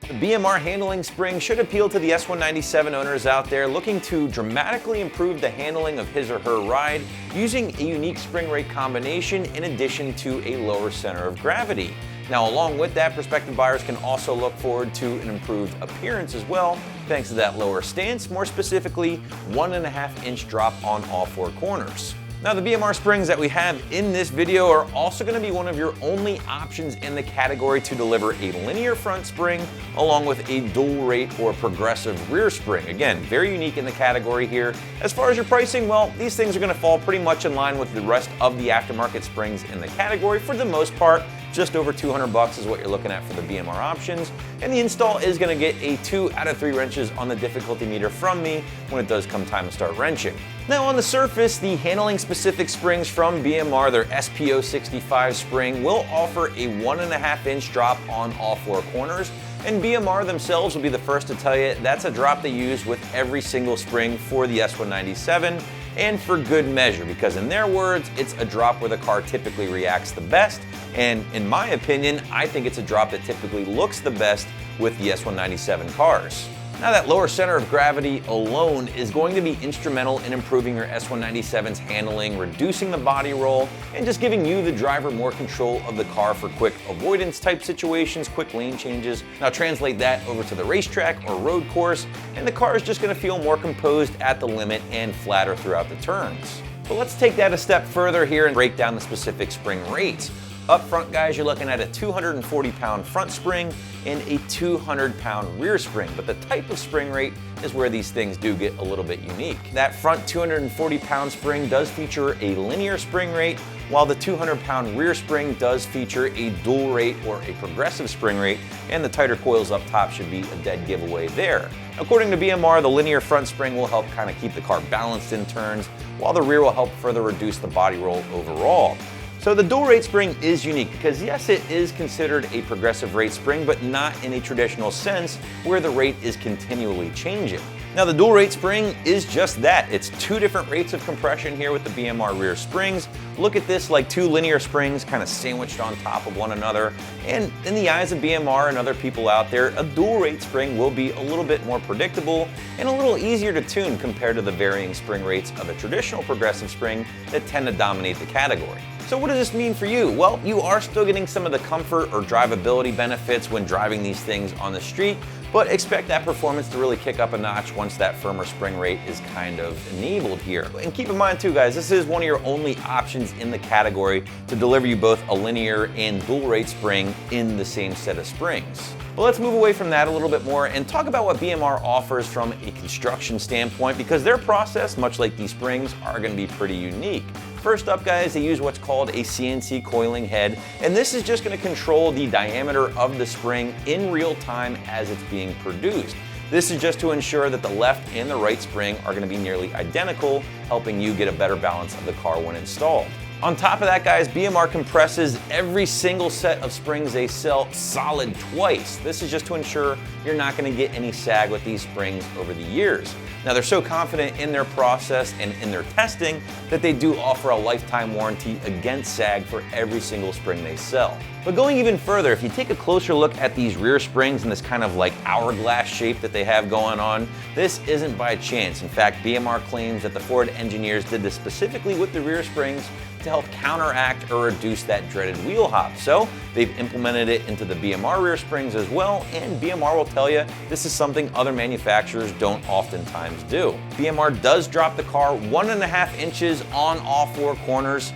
The BMR handling spring should appeal to the S197 owners out there looking to dramatically improve the handling of his or her ride using a unique spring rate combination in addition to a lower center of gravity. Now, along with that, prospective buyers can also look forward to an improved appearance as well, thanks to that lower stance, more specifically 1.5-inch drop on all four corners. Now, the BMR springs that we have in this video are also going to be one of your only options in the category to deliver a linear front spring along with a dual rate or progressive rear spring. Again, very unique in the category here. As far as your pricing, well, these things are going to fall pretty much in line with the rest of the aftermarket springs in the category for the most part. Just over $200 is what you're looking at for the BMR options. And the install is going to get a 2 out of 3 wrenches on the difficulty meter from me when it does come time to start wrenching. Now, on the surface, the handling specific springs from BMR, their SPO65 spring, will offer a 1.5-inch drop on all four corners. And BMR themselves will be the first to tell you that's a drop they use with every single spring for the S197, and for good measure, because in their words, it's a drop where the car typically reacts the best. And in my opinion, I think it's a drop that typically looks the best with the S197 cars. Now, that lower center of gravity alone is going to be instrumental in improving your S197's handling, reducing the body roll, and just giving you, the driver, more control of the car for quick avoidance type situations, quick lane changes. Now, translate that over to the racetrack or road course, and the car is just going to feel more composed at the limit and flatter throughout the turns. But let's take that a step further here and break down the specific spring rates. Up front, guys, you're looking at a 240-pound front spring and a 200-pound rear spring, but the type of spring rate is where these things do get a little bit unique. That front 240-pound spring does feature a linear spring rate, while the 200-pound rear spring does feature a dual rate or a progressive spring rate, and the tighter coils up top should be a dead giveaway there. According to BMR, the linear front spring will help kind of keep the car balanced in turns, while the rear will help further reduce the body roll overall. So the dual rate spring is unique because yes, it is considered a progressive rate spring, but not in a traditional sense where the rate is continually changing. Now, the dual rate spring is just that. It's 2 different rates of compression here with the BMR rear springs. Look at this like 2 linear springs kind of sandwiched on top of one another. And in the eyes of BMR and other people out there, a dual rate spring will be a little bit more predictable and a little easier to tune compared to the varying spring rates of a traditional progressive spring that tend to dominate the category. So what does this mean for you? Well, you are still getting some of the comfort or drivability benefits when driving these things on the street, but expect that performance to really kick up a notch once that firmer spring rate is kind of enabled here. And keep in mind too, guys, this is one of your only options in the category to deliver you both a linear and dual rate spring in the same set of springs. But let's move away from that a little bit more and talk about what BMR offers from a construction standpoint, because their process, much like these springs, are going to be pretty unique. First up, guys, they use what's called a CNC coiling head, and this is just going to control the diameter of the spring in real time as it's being produced. This is just to ensure that the left and the right spring are going to be nearly identical, helping you get a better balance of the car when installed. On top of that, guys, BMR compresses every single set of springs they sell solid twice. This is just to ensure you're not going to get any sag with these springs over the years. Now, they're so confident in their process and in their testing that they do offer a lifetime warranty against sag for every single spring they sell. But going even further, if you take a closer look at these rear springs in this kind of like hourglass shape that they have going on, this isn't by chance. In fact, BMR claims that the Ford engineers did this specifically with the rear springs to help counteract or reduce that dreaded wheel hop. So they've implemented it into the BMR rear springs as well, and BMR will tell you this is something other manufacturers don't oftentimes do. BMR does drop the car 1.5 inches on all four corners,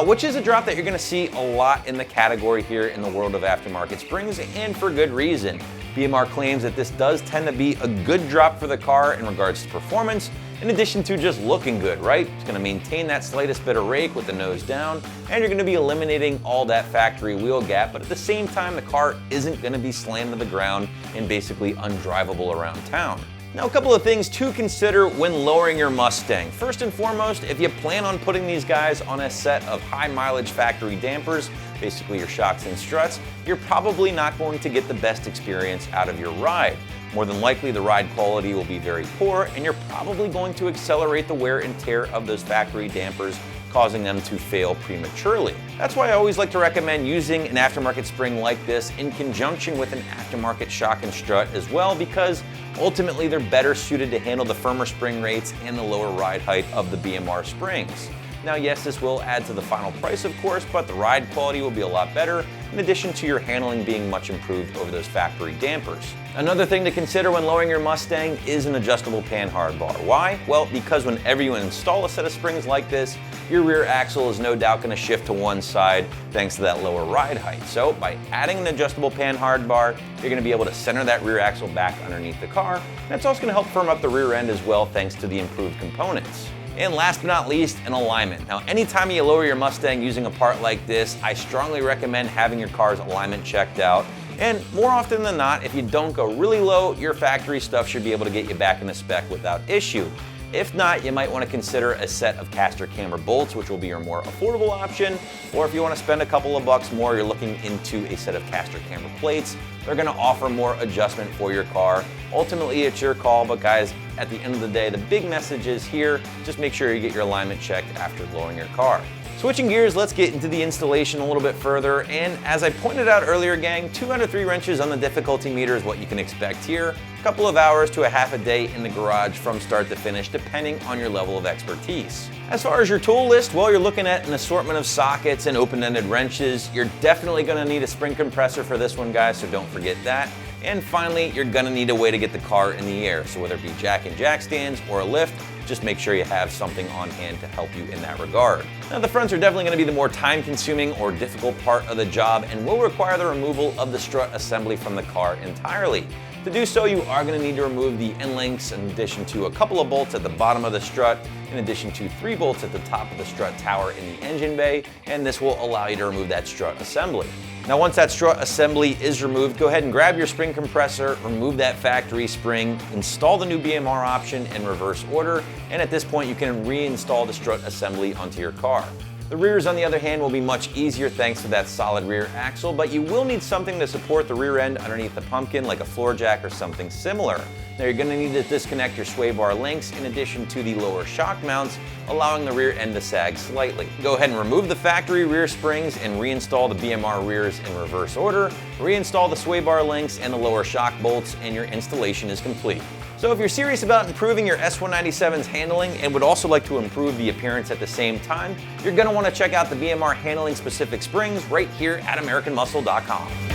which is a drop that you're going to see a lot in the category here in the world of aftermarket springs, and for good reason. BMR claims that this does tend to be a good drop for the car in regards to performance, in addition to just looking good, right? It's going to maintain that slightest bit of rake with the nose down, and you're going to be eliminating all that factory wheel gap, but at the same time, the car isn't going to be slammed to the ground and basically undrivable around town. Now, a couple of things to consider when lowering your Mustang. First and foremost, if you plan on putting these guys on a set of high mileage factory dampers, basically your shocks and struts, you're probably not going to get the best experience out of your ride. More than likely, the ride quality will be very poor, and you're probably going to accelerate the wear and tear of those factory dampers causing them to fail prematurely. That's why I always like to recommend using an aftermarket spring like this in conjunction with an aftermarket shock and strut as well, because ultimately they're better suited to handle the firmer spring rates and the lower ride height of the BMR springs. Now yes, this will add to the final price of course, but the ride quality will be a lot better, in addition to your handling being much improved over those factory dampers. Another thing to consider when lowering your Mustang is an adjustable pan hard bar. Why? Well, because whenever you install a set of springs like this, your rear axle is no doubt going to shift to one side thanks to that lower ride height. So by adding an adjustable pan hard bar, you're going to be able to center that rear axle back underneath the car, and it's also going to help firm up the rear end as well thanks to the improved components. And last but not least, an alignment. Now, anytime you lower your Mustang using a part like this, I strongly recommend having your car's alignment checked out. And more often than not, if you don't go really low, your factory stuff should be able to get you back in the spec without issue. If not, you might want to consider a set of caster camber bolts, which will be your more affordable option. Or if you want to spend a couple of bucks more, you're looking into a set of caster camber plates. They're going to offer more adjustment for your car. Ultimately, it's your call, but guys, at the end of the day, the big message is here, just make sure you get your alignment checked after lowering your car. Switching gears, let's get into the installation a little bit further, and as I pointed out earlier gang, 2 out of 3 wrenches on the difficulty meter is what you can expect here. A couple of hours to a half a day in the garage from start to finish, depending on your level of expertise. As far as your tool list, well, you're looking at an assortment of sockets and open-ended wrenches. You're definitely going to need a spring compressor for this one, guys, so don't forget that. And finally, you're going to need a way to get the car in the air. So whether it be jack and jack stands or a lift, just make sure you have something on hand to help you in that regard. Now the fronts are definitely going to be the more time-consuming or difficult part of the job and will require the removal of the strut assembly from the car entirely. To do so, you are going to need to remove the end links in addition to a couple of bolts at the bottom of the strut, in addition to 3 bolts at the top of the strut tower in the engine bay, and this will allow you to remove that strut assembly. Now once that strut assembly is removed, go ahead and grab your spring compressor, remove that factory spring, install the new BMR option in reverse order, and at this point you can reinstall the strut assembly onto your car. The rears, on the other hand, will be much easier thanks to that solid rear axle, but you will need something to support the rear end underneath the pumpkin, like a floor jack or something similar. Now you're going to need to disconnect your sway bar links in addition to the lower shock mounts, allowing the rear end to sag slightly. Go ahead and remove the factory rear springs and reinstall the BMR rears in reverse order, reinstall the sway bar links and the lower shock bolts, and your installation is complete. So if you're serious about improving your S197's handling and would also like to improve the appearance at the same time, you're going to want to check out the BMR handling specific springs right here at AmericanMuscle.com.